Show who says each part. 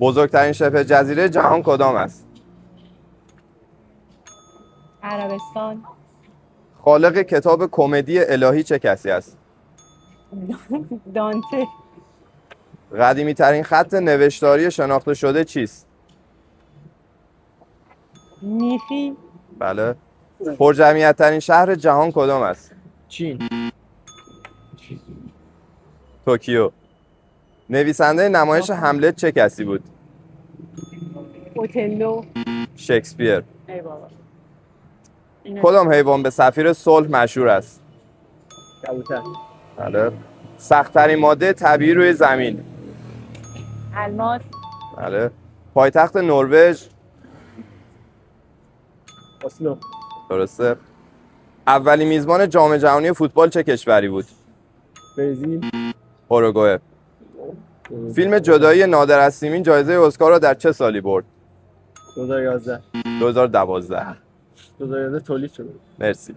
Speaker 1: بزرگترین شبه جزیره جهان کدام است؟
Speaker 2: عربستان.
Speaker 1: خالق کتاب کمدی الهی چه کسی است؟
Speaker 2: دانته.
Speaker 1: قدیمی ترین خط نوشتاری شناخته شده چیست؟
Speaker 2: میخی.
Speaker 1: بله. پرجمعیت ترین شهر جهان کدام است؟
Speaker 3: چین.
Speaker 1: توکیو. نویسنده نمایش هملت چه کسی بود؟
Speaker 2: اوتلو.
Speaker 1: شکسپیر.
Speaker 2: ای بابا.
Speaker 1: کدام حیوان به سفیر صلح مشهور است؟
Speaker 3: کبوتر.
Speaker 1: بله. سخت‌ترین ماده طبیعی روی زمین؟
Speaker 2: الماس.
Speaker 1: بله. پایتخت نروژ؟
Speaker 3: اسلو.
Speaker 1: درسته. اولین میزبان جام جهانی فوتبال چه کشوری بود؟
Speaker 3: برزیل.
Speaker 1: اوروگوئه. فیلم جدایی نادر از سیمین جایزه اسکار را در چه سالی برد؟
Speaker 3: 2011.
Speaker 1: 2012.
Speaker 3: 2011 تولید شد.
Speaker 1: مرسی.